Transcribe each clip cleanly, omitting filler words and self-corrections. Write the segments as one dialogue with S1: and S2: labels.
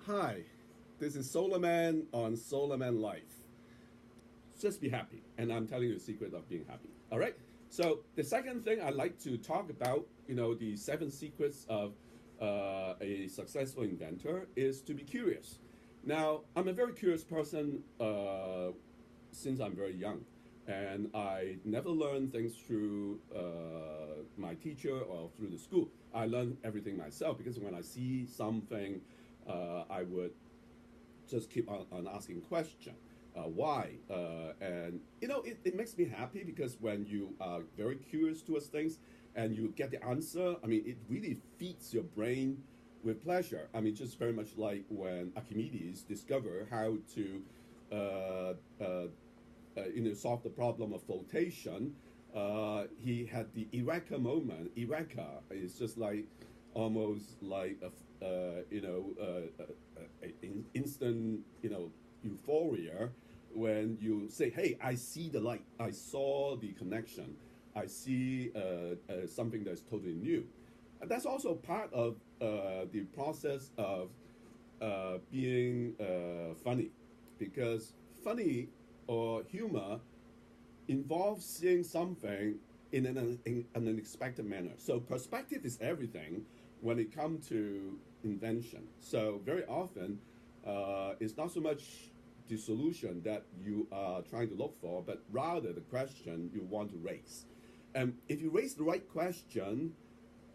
S1: Hi, this is Solar Man on Solar Man Life. Just be happy, and I'm telling you the secret of being happy. All right. So the second thing I like to talk about, the seven secrets of a successful inventor is to be curious. Now, I'm a very curious person since I'm very young, and I never learned things through my teacher or through the school. I learned everything myself because when I see something, I would just keep on asking question. Why? And it makes me happy because when you are very curious towards things and you get the answer, I mean, it really feeds your brain with pleasure. I mean, just very much like when Archimedes discovered how to solve the problem of flotation. He had the Eureka moment. Eureka is just like almost like instant euphoria when you say, "Hey, I see the light. I saw the connection. I see something that's totally new." And that's also part of the process of being funny, because funny or humor involves seeing something in an unexpected manner. So perspective is everything when it comes to invention. So very often, it's not so much the solution that you are trying to look for, but rather the question you want to raise. And if you raise the right question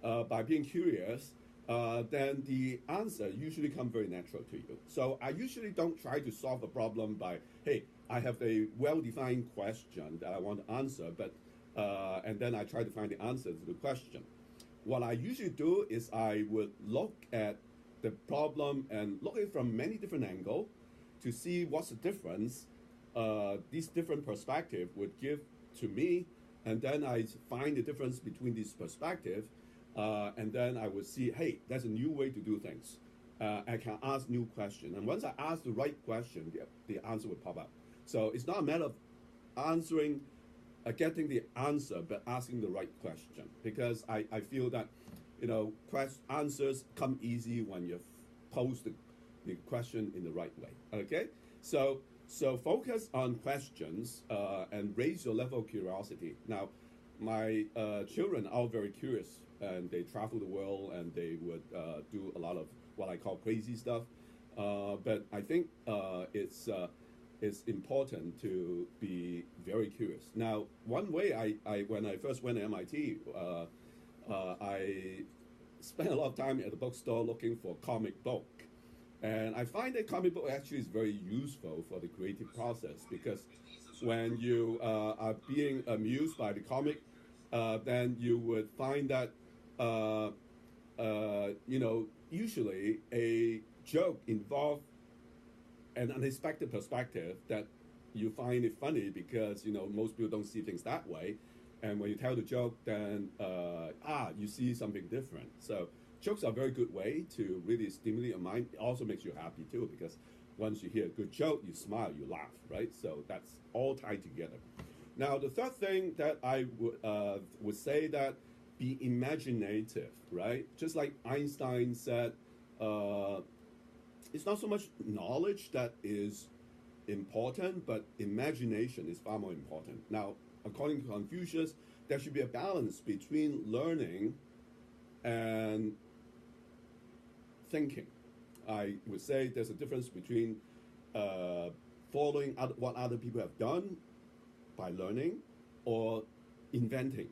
S1: by being curious, then the answer usually comes very natural to you. So I usually don't try to solve a problem by, hey, I have a well-defined question that I want to answer, but and then I try to find the answer to the question. What I usually do is I would look at the problem and look at it from many different angles to see what's the difference these different perspective would give to me, and then I find the difference between these perspective, and then I would see, hey, there's a new way to do things. I can ask new question, and once I ask the right question, the answer will pop up. So it's not a matter of answering, getting the answer, but asking the right question. Because I feel that, answers come easy when you pose the question in the right way. Okay, so focus on questions and raise your level of curiosity. Now, my children are very curious, and they travel the world, and they would do a lot of what I call crazy stuff. But I think it's important to be very curious. Now, one way I when I first went to MIT, I spent a lot of time at the bookstore looking for comic book. And I find that comic book actually is very useful for the creative process, because when you are being amused by the comic, then you would find that usually a joke involves an unexpected perspective that you find it funny, because most people don't see things that way, and when you tell the joke, then you see something different. So jokes are a very good way to really stimulate your mind. It also makes you happy too, because once you hear a good joke, you smile, you laugh, right? So that's all tied together. Now, the third thing that I would say, that be imaginative, right? Just like Einstein said, it's not so much knowledge that is important, but imagination is far more important. Now, according to Confucius, there should be a balance between learning and thinking. I would say there's a difference between following what other people have done by learning, or inventing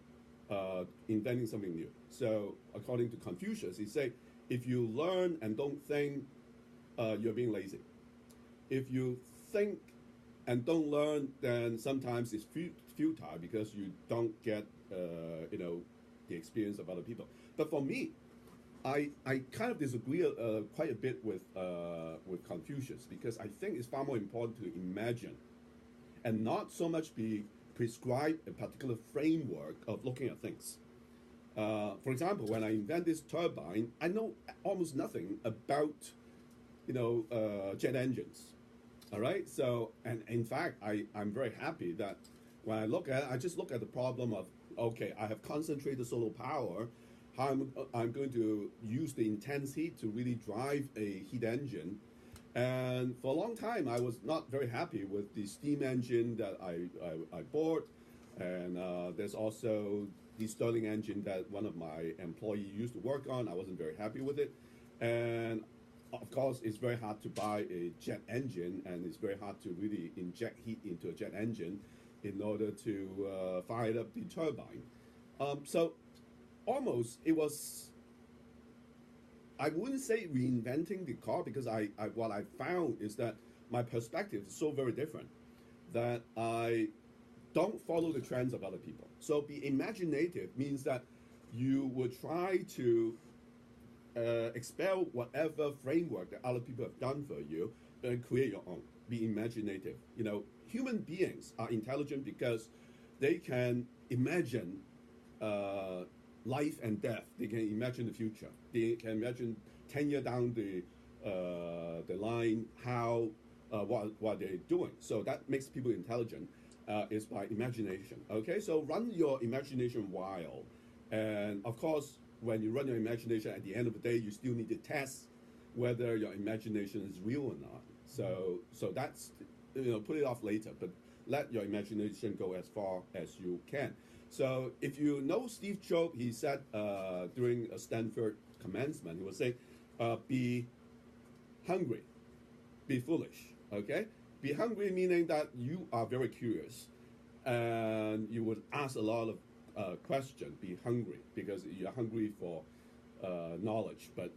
S1: something new. So according to Confucius, he said, if you learn and don't think, you're being lazy. If you think and don't learn, then sometimes it's futile, because you don't get the experience of other people. But for me, I kind of disagree quite a bit with Confucius, because I think it's far more important to imagine and not so much be prescribed a particular framework of looking at things. For example, when I invent this turbine, I know almost nothing about jet engines. All right. So, and in fact, I'm very happy that when I just look at the problem of, okay, I have concentrated solar power. How I'm going to use the intense heat to really drive a heat engine And for a long time, I was not very happy with the steam engine that I bought. And there's also the Stirling engine that one of my employees used to work on. I wasn't very happy with it. And of course, it's very hard to buy a jet engine, and it's very hard to really inject heat into a jet engine in order to fire up the turbine. So almost it was, I wouldn't say reinventing the car, because what I found is that my perspective is so very different that I don't follow the trends of other people. So be imaginative means that you would try to expel whatever framework that other people have done for you and create your own. Be imaginative. You know, human beings are intelligent because they can imagine life and death. They can imagine the future. They can imagine 10 years down the line how what they're doing. So that makes people intelligent. Is by imagination. Okay, so run your imagination wild, and of course, when you run your imagination, at the end of the day, you still need to test whether your imagination is real or not. So that's, put it off later, but let your imagination go as far as you can. So if you know Steve Jobs, he said during a Stanford commencement, he was saying, be hungry, be foolish. Okay, be hungry meaning that you are very curious, and you would ask a lot of questions. Be hungry because you're hungry for knowledge, but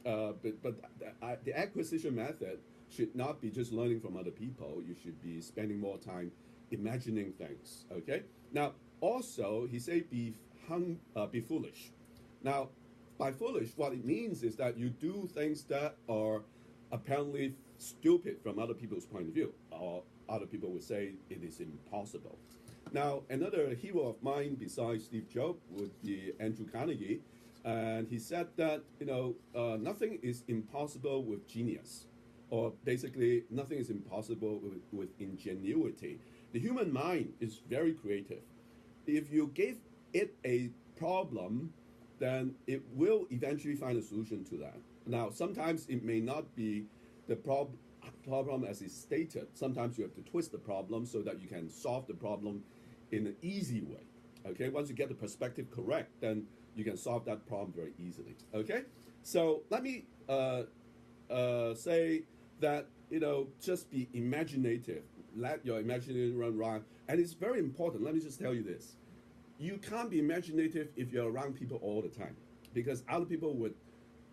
S1: the acquisition method should not be just learning from other people. You should be spending more time imagining things. Okay. Now, also he say be foolish. Now, by foolish, what it means is that you do things that are apparently stupid from other people's point of view, or other people would say it is impossible. Now, another hero of mine besides Steve Jobs would be Andrew Carnegie, and he said that nothing is impossible with genius, or basically nothing is impossible with ingenuity. The human mind is very creative. If you give it a problem, then it will eventually find a solution to that. Now, sometimes it may not be the problem as is stated. Sometimes you have to twist the problem so that you can solve the problem in an easy way. Okay, once you get the perspective correct, then you can solve that problem very easily. Okay, so let me say that just be imaginative. Let your imagination run wild, and it's very important. Let me just tell you this: you can't be imaginative if you're around people all the time, because other people would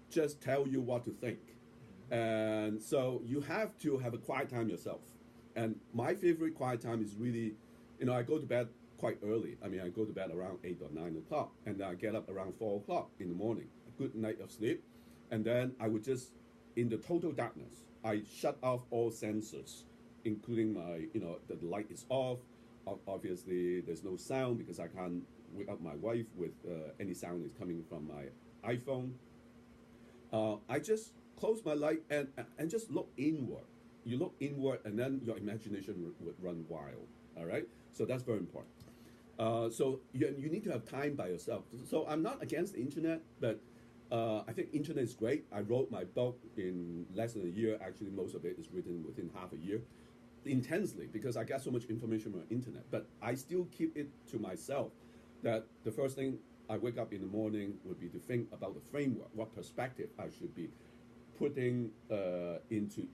S1: just tell you what to think. And so you have to have a quiet time yourself. And my favorite quiet time is really, I go to bed quite early. I mean, I go to bed around 8 or 9 o'clock, and then I get up around 4 o'clock in the morning. A good night of sleep. And then I would just, in the total darkness, I shut off all sensors, including my, the light is off. Obviously, there's no sound because I can't wake up my wife with any sound is coming from my iPhone. I just close my light and just look inward. You look inward, and then your imagination would run wild. All right, so that's very important. So you need to have time by yourself. So I'm not against the internet, but I think internet is great. I wrote my book in less than a year. Actually, most of it is written within half a year, intensely, because I got so much information from the internet. But I still keep it to myself that the first thing I wake up in the morning would be to think about the framework, what perspective I should be putting into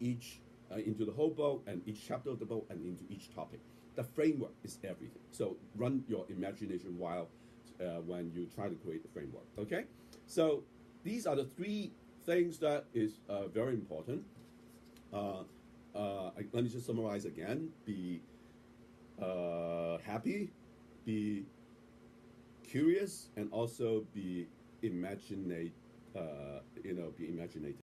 S1: the whole book and each chapter of the book and into each topic. The framework is everything. So run your imagination wild when you try to create the framework. Okay, so these are the three things that is very important. Let me just summarize again. Be happy, be curious, and also be imaginative. Be imaginative.